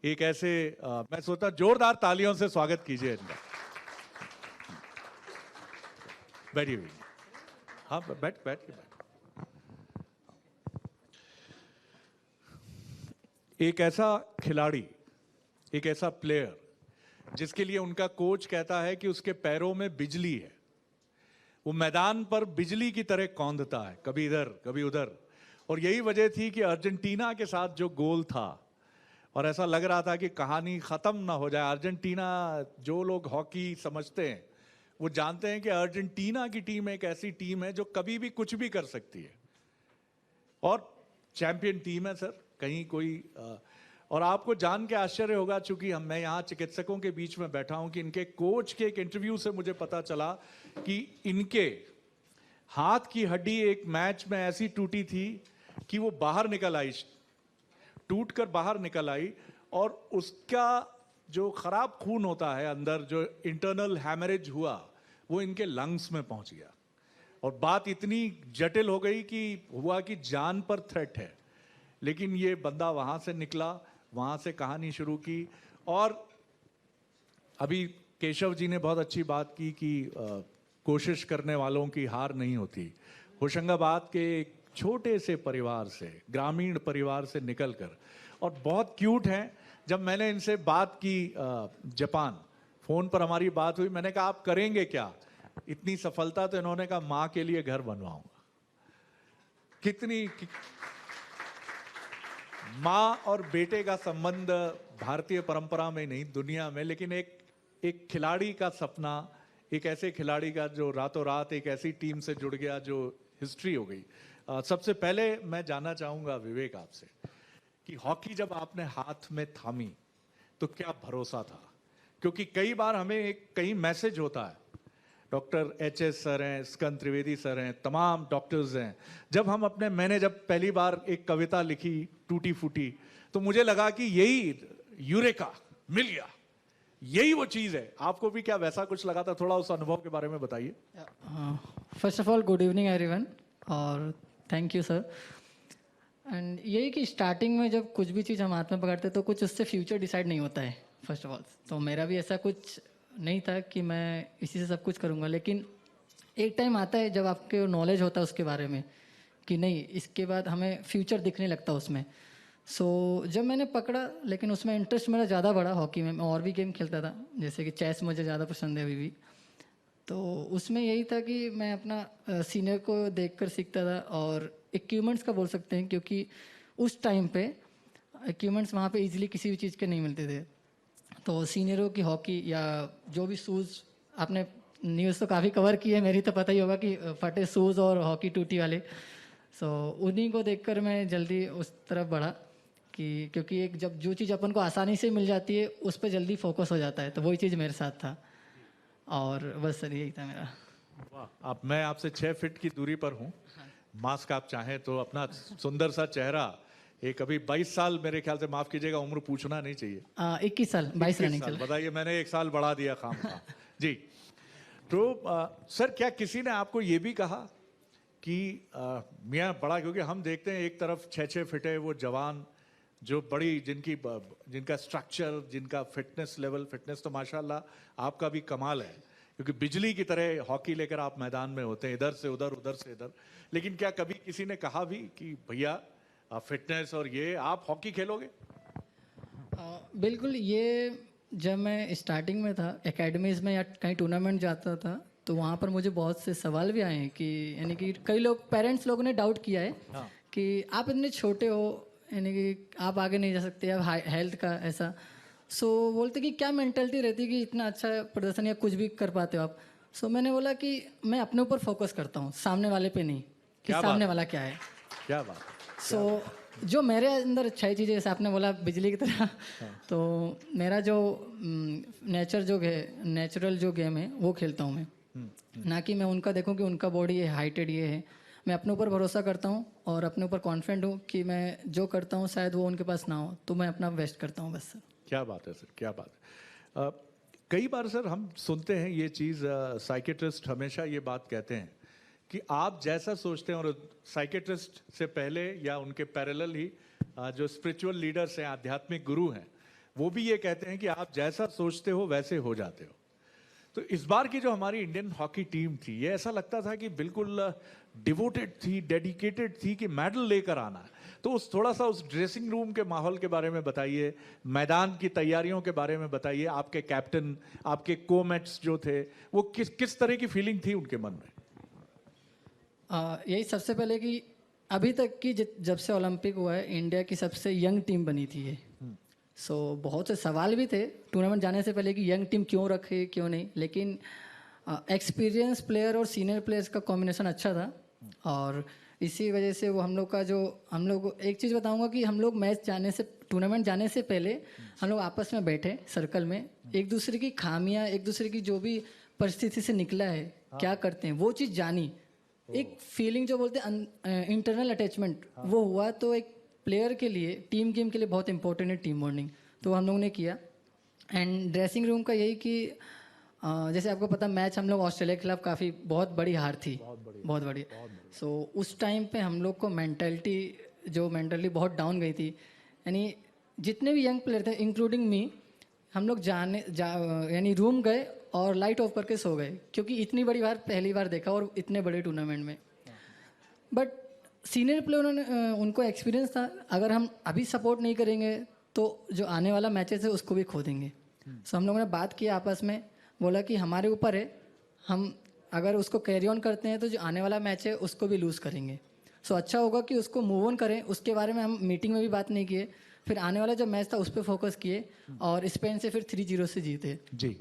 एक ऐसे मैं सोचता जोरदार तालियों से स्वागत कीजिए इनका। बैठिए बैठिए, हाँ बैठ बैठ के बैठ। एक ऐसा खिलाड़ी, एक ऐसा प्लेयर जिसके लिए उनका कोच कहता है कि उसके पैरों में बिजली है, वो मैदान पर बिजली की तरह कौंधता है, कभी इधर कभी उधर। और यही वजह थी कि अर्जेंटीना के साथ जो गोल था, और ऐसा लग रहा था कि कहानी खत्म ना हो जाए। अर्जेंटीना, जो लोग हॉकी समझते हैं वो जानते हैं कि अर्जेंटीना की टीम एक ऐसी टीम है जो कभी भी कुछ भी कर सकती है, और चैंपियन टीम है सर। कहीं कोई और आपको जान के आश्चर्य होगा, चूंकि मैं यहाँ चिकित्सकों के बीच में बैठा हूं, कि इनके कोच के एक इंटरव्यू से मुझे पता चला कि इनके हाथ की हड्डी एक मैच में ऐसी टूटी थी कि वो बाहर निकल आई, टूट कर बाहर निकल आई, और उसका जो खराब खून होता है अंदर, जो इंटरनल हैमरेज हुआ, वो इनके लंग्स में पहुंच गया। और बात इतनी जटिल हो गई कि हुआ कि जान पर थ्रेट है। लेकिन ये बंदा वहां से निकला, वहां से कहानी शुरू की। और अभी केशव जी ने बहुत अच्छी बात की कि कोशिश करने वालों की हार नहीं होती। होशंगाबाद के एक छोटे से परिवार से, ग्रामीण परिवार से निकलकर, और बहुत क्यूट हैं। जब मैंने इनसे बात की जापान, फोन पर हमारी बात हुई, मैंने कहा आप करेंगे क्या इतनी सफलता, तो इन्होंने कहा मां के लिए घर बनवाऊंगा। कितनी मां और बेटे का संबंध भारतीय परंपरा में नहीं, दुनिया में, लेकिन एक खिलाड़ी का सपना, एक ऐसे खिलाड़ी का जो रातों रात एक ऐसी टीम से जुड़ गया जो हिस्ट्री हो गई। सबसे पहले मैं जानना चाहूंगा विवेक आपसे कि हॉकी जब आपने हाथ में थामी तो क्या भरोसा था? क्योंकि कई बार हमें कहीं मैसेज होता है, डॉक्टर एच.एस. सर हैं, स्कंद त्रिवेदी सर हैं, तमाम डॉक्टर्स हैं। मैंने जब पहली बार एक कविता लिखी टूटी फूटी, तो मुझे लगा कि यही यूरेका मिल गया, यही वो चीज है। आपको भी क्या वैसा कुछ लगा था? थोड़ा उस अनुभव के बारे में बताइए। First of all good evening everyone, और थैंक यू सर। एंड यही कि स्टार्टिंग में जब कुछ भी चीज़ हम हाथ में पकड़ते तो कुछ उससे फ्यूचर डिसाइड नहीं होता है फर्स्ट ऑफ ऑल। तो मेरा भी ऐसा कुछ नहीं था कि मैं इसी से सब कुछ करूँगा, लेकिन एक टाइम आता है जब आपके नॉलेज होता है उसके बारे में कि नहीं, इसके बाद हमें फ्यूचर दिखने लगता है उसमें। सो जब मैंने पकड़ा, लेकिन उसमें इंटरेस्ट मेरा ज़्यादा बढ़ा हॉकी में। मैं और भी गेम खेलता था, जैसे कि चेस मुझे ज़्यादा पसंद है अभी भी। तो उसमें यही था कि मैं अपना सीनियर को देखकर सीखता था, और इक्विपमेंट्स का बोल सकते हैं, क्योंकि उस टाइम पे इक्विपमेंट्स वहाँ पे इजीली किसी भी चीज़ के नहीं मिलते थे। तो सीनियरों की हॉकी या जो भी शूज़, आपने न्यूज़ तो काफ़ी कवर की है, मेरी तो पता ही होगा कि फटे शूज़ और हॉकी टूटी वाले। सो उन्हीं को देखकर मैं जल्दी उस तरफ बढ़ा कि क्योंकि एक जब जो चीज़ अपन को आसानी से मिल जाती है उस पर जल्दी फोकस हो जाता है। तो वही चीज़ मेरे साथ था, और बस सर यही था मेरा। वाह, मैं आपसे 6 फीट की दूरी पर हूँ। मास्क आप चाहें तो अपना सुंदर सा चेहरा, एक अभी 22 साल, मेरे ख्याल से, माफ कीजिएगा उम्र पूछना नहीं चाहिए, 21 साल, 22 रनिंग चल। बताइए, मैंने 1 साल बढ़ा दिया खाम खा। जी। तो सर, क्या किसी ने आपको ये भी कहा कि मियाँ बड़ा, क्योंकि हम देखते हैं एक तरफ 6-6 फीट है वो जवान, जो बड़ी जिनका स्ट्रक्चर, जिनका फिटनेस लेवल, फिटनेस तो माशाल्लाह आपका भी कमाल है, क्योंकि बिजली की तरह हॉकी लेकर आप मैदान में होते हैं, इधर से उधर, उधर से इधर। लेकिन क्या कभी किसी ने कहा भी कि भैया फिटनेस और ये आप हॉकी खेलोगे? बिल्कुल। ये जब मैं स्टार्टिंग में था, एकेडमीज़ में या कहीं टूर्नामेंट जाता था, तो वहाँ पर मुझे बहुत से सवाल भी आए हैं कि यानी कि कई लोग, पेरेंट्स लोगों ने डाउट किया है कि आप इतने छोटे हो, यानी कि आप आगे नहीं जा सकते, अब हेल्थ का ऐसा। सो बोलते कि क्या मेंटालिटी रहती है कि इतना अच्छा प्रदर्शन या कुछ भी कर पाते हो आप। सो मैंने बोला कि मैं अपने ऊपर फोकस करता हूँ, सामने वाले पे नहीं, कि सामने वाला क्या है। क्या बात। सो जो मेरे अंदर 6 चीज़ें, जैसे आपने बोला बिजली की तरह, तो मेरा जो नेचर जो है, नेचुरल जो गेम है वो खेलता हूँ मैं। ना कि मैं उनका देखूँ कि उनका बॉडी है, हाइटेड ये है। मैं अपने ऊपर भरोसा करता हूँ और अपने ऊपर कॉन्फिडेंट हूँ कि मैं जो करता हूँ शायद वो उनके पास ना हो, तो मैं अपना बेस्ट करता हूँ बस सर। क्या बात है सर, क्या बात है। कई बार सर हम सुनते हैं ये चीज़, साइकेट्रिस्ट हमेशा ये बात कहते हैं कि आप जैसा सोचते हैं, और साइकेट्रिस्ट से पहले या उनके पैरेलल ही जो स्पिरिचुअल लीडर्स हैं, आध्यात्मिक गुरु हैं, वो भी ये कहते हैं कि आप जैसा सोचते हो वैसे हो जाते हो। तो इस बार की जो हमारी इंडियन हॉकी टीम थी, ये ऐसा लगता था कि बिल्कुल डिवोटेड थी, डेडिकेटेड थी कि मेडल लेकर आना है। तो उस थोड़ा सा उस ड्रेसिंग रूम के माहौल के बारे में बताइए, मैदान की तैयारियों के बारे में बताइए। आपके कैप्टन, आपके कोमेट्स जो थे, वो किस किस तरह की फीलिंग थी उनके मन में? यही सबसे पहले कि अभी तक की जब से ओलंपिक हुआ है, इंडिया की सबसे यंग टीम बनी थी ये। सो बहुत से सवाल भी थे टूर्नामेंट जाने से पहले कि यंग टीम क्यों रखे, क्यों नहीं, लेकिन एक्सपीरियंस प्लेयर और सीनियर प्लेयर्स का कॉम्बिनेशन अच्छा था। और इसी वजह से वो हम लोग का जो, हम लोग एक चीज़ बताऊंगा कि हम लोग मैच जाने से, टूर्नामेंट जाने से पहले हम लोग आपस में बैठे सर्कल में, एक दूसरे की खामियां, एक दूसरे की जो भी परिस्थिति से निकला है, क्या करते हैं, वो चीज़ जानी। एक फीलिंग जो बोलते हैं इंटरनल अटैचमेंट, वो हुआ। तो एक प्लेयर के लिए, टीम गेम के लिए बहुत इंपॉर्टेंट है टीम बॉन्डिंग, तो हम लोगों ने किया। एंड ड्रेसिंग रूम का यही कि जैसे आपको पता, मैच हम लोग ऑस्ट्रेलिया के खिलाफ काफ़ी बहुत बड़ी हार थी, बहुत बड़ी। सो उस टाइम पे हम लोग को मेंटली बहुत डाउन गई थी। यानी जितने भी यंग प्लेयर थे इंक्लूडिंग मी, हम लोग यानी रूम गए और लाइट ऑफ करके सो गए, क्योंकि इतनी बड़ी हार पहली बार देखा और इतने बड़े टूर्नामेंट में। बट सीनियर प्लेयरों ने उनको एक्सपीरियंस था, अगर हम अभी सपोर्ट नहीं करेंगे तो जो आने वाला मैचेस है उसको भी खो देंगे। सो हम लोगों ने बात किया आपस में, बोला कि हमारे ऊपर है, हम अगर उसको कैरी ऑन करते हैं तो जो आने वाला मैच है उसको भी लूज़ करेंगे। सो अच्छा होगा कि उसको मूव ऑन करें। उसके बारे में हम मीटिंग में भी बात नहीं किए, फिर आने वाला जो मैच था उस पर फोकस किए और स्पेन से फिर 3-0 से जीते। जी,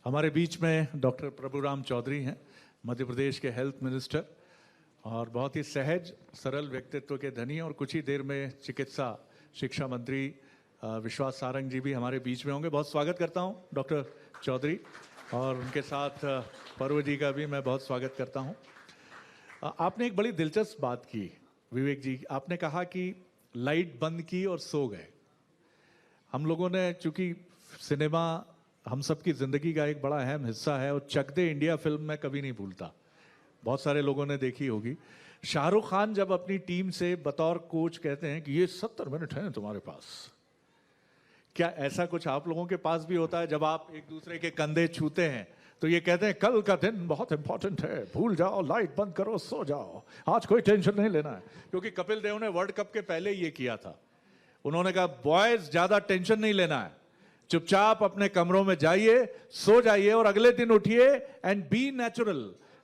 हमारे बीच में डॉक्टर प्रभुराम चौधरी हैं, मध्य प्रदेश के हेल्थ मिनिस्टर, और बहुत ही सहज सरल व्यक्तित्व के धनी, और कुछ ही देर में चिकित्सा शिक्षा मंत्री विश्वास सारंग जी भी हमारे बीच में होंगे। बहुत स्वागत करता हूं डॉक्टर चौधरी, और उनके साथ पर्व जी का भी मैं बहुत स्वागत करता हूं। आपने एक बड़ी दिलचस्प बात की विवेक जी, आपने कहा कि लाइट बंद की और सो गए। हम लोगों ने, चूंकि सिनेमा हम सबकी ज़िंदगी का एक बड़ा अहम हिस्सा है, और चक दे इंडिया फिल्म मैं कभी नहीं भूलता, बहुत सारे लोगों ने देखी होगी। शाहरुख खान जब अपनी टीम से बतौर कोच कहते हैं कि ये 70 मिनट हैं तुम्हारे पास, क्या ऐसा कुछ आप लोगों के पास भी होता है? जब आप एक दूसरे के कंधे छूते हैं तो ये कहते हैं कल का दिन बहुत इंपॉर्टेंट है, भूल जाओ, लाइट बंद करो, सो जाओ, आज कोई टेंशन नहीं लेना है। क्योंकि कपिल देव ने वर्ल्ड कप के पहले ये किया था, उन्होंने कहा बॉयज ज्यादा टेंशन नहीं लेना है, चुपचाप अपने कमरों में जाइए, सो जाइए, और अगले दिन उठिए एंड बी नेचुरल,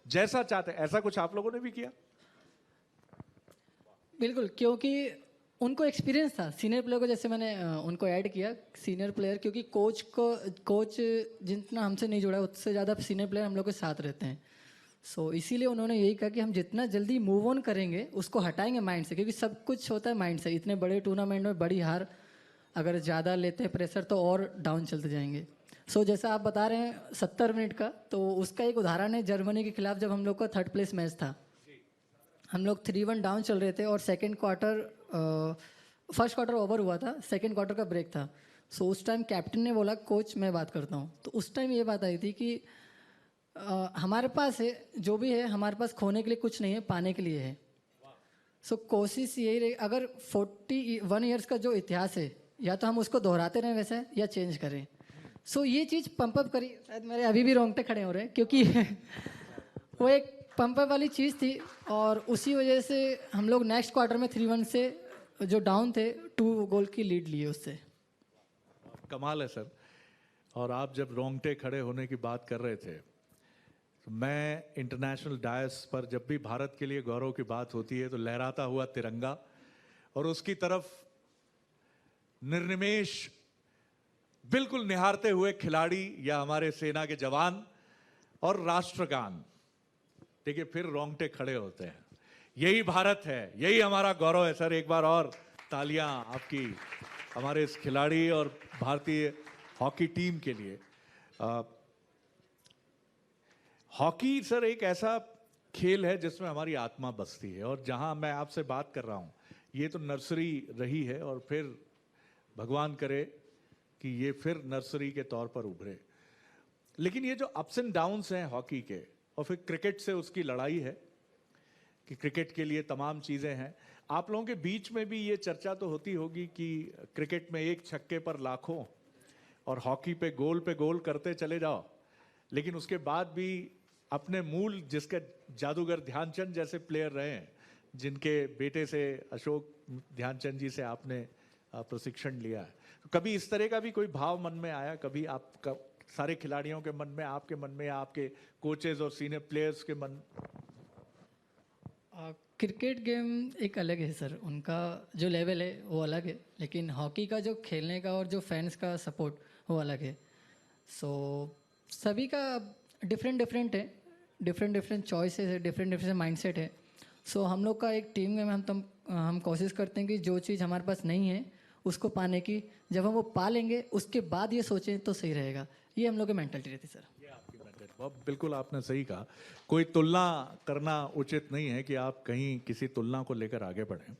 जैसा चाहते। ऐसा कुछ आप लोगों ने भी किया? बिल्कुल, क्योंकि उनको एक्सपीरियंस था सीनियर प्लेयर को, जैसे मैंने उनको ऐड किया सीनियर प्लेयर, क्योंकि कोच जितना हमसे नहीं जुड़ा उससे ज़्यादा सीनियर प्लेयर हम लोग के साथ रहते हैं। सो इसीलिए उन्होंने यही कहा कि हम जितना जल्दी मूव ऑन करेंगे, उसको हटाएंगे माइंड से, क्योंकि सब कुछ होता है माइंड से। इतने बड़े टूर्नामेंट में बड़ी हार अगर ज़्यादा लेते हैं प्रेशर तो और डाउन चलते जाएंगे। सो जैसा आप बता रहे हैं 70 मिनट का, तो उसका एक उदाहरण है जर्मनी के खिलाफ, जब हम लोग का 3rd प्लेस मैच था, हम लोग 3-1 डाउन चल रहे थे और फर्स्ट क्वार्टर ओवर हुआ था, सेकंड क्वार्टर का ब्रेक था। सो उस टाइम कैप्टन ने बोला कोच मैं बात करता हूँ, तो उस टाइम ये बात आई थी कि हमारे पास है, जो भी है हमारे पास खोने के लिए कुछ नहीं है, पाने के लिए है। सो कोशिश यही रही, अगर 41 ईयर्स का जो इतिहास है, या तो हम उसको दोहराते रहें वैसे, या चेंज करें। सो ये चीज़ पंप अप करी, शायद मेरे अभी भी रोंगटे खड़े हो रहे हैं, क्योंकि वो एक पंप अप वाली चीज़ थी, और उसी वजह से हम लोग नेक्स्ट क्वार्टर में 3-1 से जो डाउन थे 2 गोल की लीड लिए उससे। कमाल है सर। और आप जब रोंगटे खड़े होने की बात कर रहे थे, तो मैं इंटरनेशनल डायस पर जब भी भारत के लिए गौरव की बात होती है तो लहराता हुआ तिरंगा, और उसकी तरफ निर्निमेष बिल्कुल निहारते हुए खिलाड़ी या हमारे सेना के जवान, और राष्ट्रगान, देखिए फिर रोंगटे खड़े होते हैं। यही भारत है, यही हमारा गौरव है सर। एक बार और तालियां आपकी हमारे इस खिलाड़ी और भारतीय हॉकी टीम के लिए। हॉकी सर एक ऐसा खेल है जिसमें हमारी आत्मा बसती है, और जहां मैं आपसे बात कर रहा हूं, ये तो नर्सरी रही है, और फिर भगवान करे कि ये फिर नर्सरी के तौर पर उभरे। लेकिन ये जो अप्स एंड डाउन्स हैं हॉकी के, और फिर क्रिकेट से उसकी लड़ाई है कि क्रिकेट के लिए तमाम चीज़ें हैं। आप लोगों के बीच में भी ये चर्चा तो होती होगी कि क्रिकेट में एक छक्के पर लाखों, और हॉकी पे गोल करते चले जाओ, लेकिन उसके बाद भी अपने मूल, जिसके जादूगर ध्यानचंद जैसे प्लेयर रहे हैं, जिनके बेटे से अशोक ध्यानचंद जी से आपने प्रशिक्षण लिया है, तो कभी इस तरह का भी कोई भाव मन में आया? कभी आपका सारे खिलाड़ियों के मन में, आपके मन में, या आपके कोचेज और सीनियर प्लेयर्स के मन? क्रिकेट गेम एक अलग है सर, उनका जो लेवल है वो अलग है, लेकिन हॉकी का जो खेलने का और जो फैंस का सपोर्ट वो अलग है। सो सभी का डिफरेंट डिफरेंट है, डिफरेंट डिफरेंट चॉइसेस है, डिफरेंट डिफरेंट माइंडसेट है। सो हम लोग का एक टीम में हम कोशिश करते हैं कि जो चीज़ हमारे पास नहीं है उसको पाने की, जब हम वो पा लेंगे उसके बाद ये सोचें तो सही रहेगा। ये हम लोग की मेंटालिटी रहती है सर। ये आपकी मेंटालिटी, बहुत बिल्कुल आपने सही कहा। कोई तुलना करना उचित नहीं है कि आप कहीं किसी तुलना को लेकर आगे बढ़ें।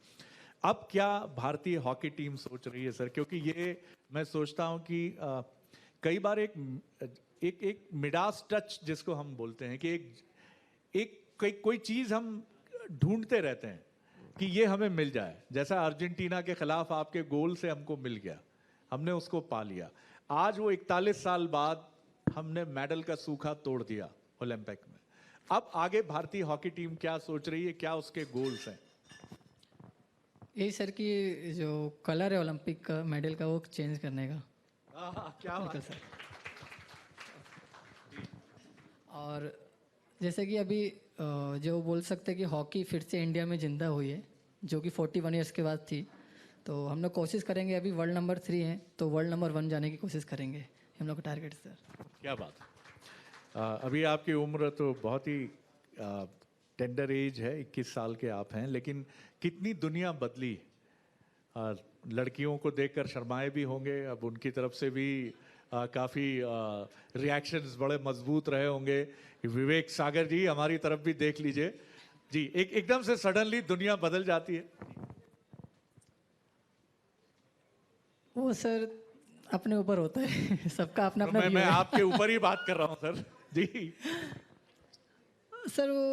अब क्या भारतीय हॉकी टीम सोच रही है सर? क्योंकि ये मैं सोचता हूं कि कई बार एक मिडास टच जिसको हम बोलते हैं, कि कोई चीज हम ढूंढते रहते हैं कि ये हमें मिल जाए। जैसा अर्जेंटीना के खिलाफ आपके गोल से हमको मिल गया, हमने उसको पा लिया। आज वो 41 साल बाद हमने मेडल का सूखा तोड़ दिया ओलंपिक में। अब आगे भारतीय हॉकी टीम क्या सोच रही है, क्या उसके गोल्स हैं? यही सर कि जो कलर है ओलंपिक का मेडल का वो चेंज करने का। क्या बात बिल्कुल सर। और जैसे कि अभी जो बोल सकते हैं कि हॉकी फिर से इंडिया में जिंदा हुई है, जो कि 41 ईयर्स के बाद थी, तो हम लोग कोशिश करेंगे। अभी वर्ल्ड नंबर 3 है तो वर्ल्ड नंबर 1 जाने की कोशिश करेंगे, हम लोग का टारगेट सर। क्या बात है। अभी आपकी उम्र तो बहुत ही टेंडर एज है, 21 साल के आप हैं, लेकिन कितनी दुनिया बदली। लड़कियों को देखकर शर्माए भी होंगे, अब उनकी तरफ से भी काफ़ी रिएक्शंस बड़े मजबूत रहे होंगे। विवेक सागर जी, हमारी तरफ भी देख लीजिए जी। एकदम से सडनली दुनिया बदल जाती है। वो सर अपने ऊपर होता है सबका अपना तो अपना मैं view है। आपके ऊपर ही बात कर रहा हूँ सर जी। सर वो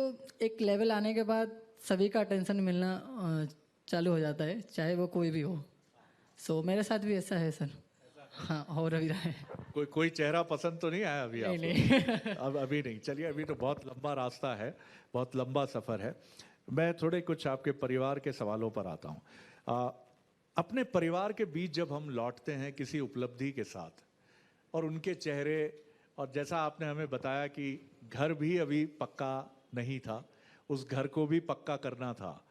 एक लेवल आने के बाद सभी का अटेंशन मिलना चालू हो जाता है, चाहे वो कोई भी हो। सो मेरे साथ भी ऐसा है सर। हाँ, हो रही रहा है। कोई चेहरा पसंद तो नहीं आया अभी आपको? नहीं। अब अभी नहीं। चलिए, अभी तो बहुत लंबा रास्ता है, बहुत लंबा सफर है। मैं थोड़े कुछ आपके परिवार के सवालों पर आता हूँ। अपने परिवार के बीच जब हम लौटते हैं किसी उपलब्धि के साथ, और उनके चेहरे, और जैसा आपने हमें बताया कि घर भी अभी पक्का नहीं था, उस घर को भी पक्का करना था।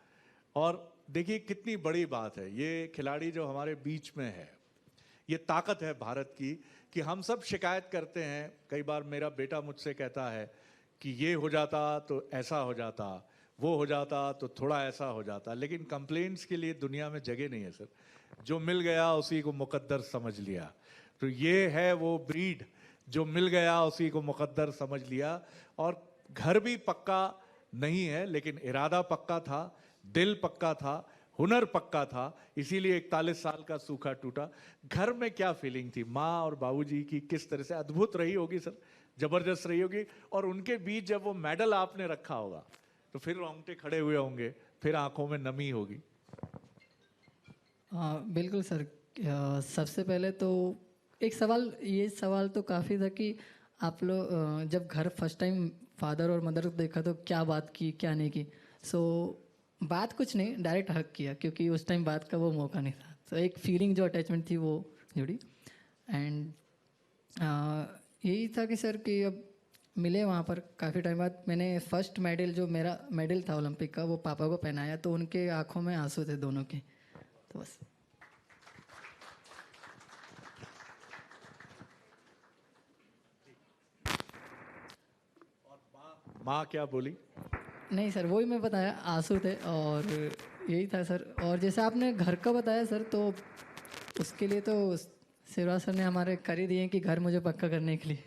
और देखिए कितनी बड़ी बात है, ये खिलाड़ी जो हमारे बीच में है, ये ताकत है भारत की, कि हम सब शिकायत करते हैं। कई बार मेरा बेटा मुझसे कहता है कि ये हो जाता तो ऐसा हो जाता, वो हो जाता तो थोड़ा ऐसा हो जाता, लेकिन कंप्लेंट्स के लिए दुनिया में जगह नहीं है सर। जो मिल गया उसी को मुकद्दर समझ लिया। तो ये है वो ब्रीड, जो मिल गया उसी को मुकद्दर समझ लिया। और घर भी पक्का नहीं है, लेकिन इरादा पक्का था, दिल पक्का था, हुनर पक्का था, इसीलिए 41 साल का सूखा टूटा। घर में क्या फीलिंग थी माँ और बाबूजी की? किस तरह से अद्भुत रही होगी सर, जबरदस्त रही होगी। और उनके बीच जब वो मेडल आपने रखा होगा तो फिर रोंगटे खड़े हुए होंगे, फिर आंखों में नमी होगी। बिल्कुल सर। सबसे पहले तो एक सवाल तो काफ़ी था कि आप लोग जब घर फर्स्ट टाइम फादर और मदर को देखा तो क्या बात की क्या नहीं की। सो बात कुछ नहीं, डायरेक्ट हक किया, क्योंकि उस टाइम बात का वो मौका नहीं था। तो एक फीलिंग जो अटैचमेंट थी वो जुड़ी। एंड यही था कि सर कि अब मिले वहाँ पर काफ़ी टाइम बाद। मैंने फर्स्ट मेडल, जो मेरा मेडल था ओलंपिक का, वो पापा को पहनाया तो उनके आंखों में आंसू थे दोनों के। तो बस। माँ क्या बोली? नहीं सर, वही मैं बताया, आंसू थे और यही था सर। और जैसे आपने घर का बताया सर, तो उसके लिए तो शिवराज सर ने हमारे कर ही दिए कि घर मुझे पक्का करने के लिए।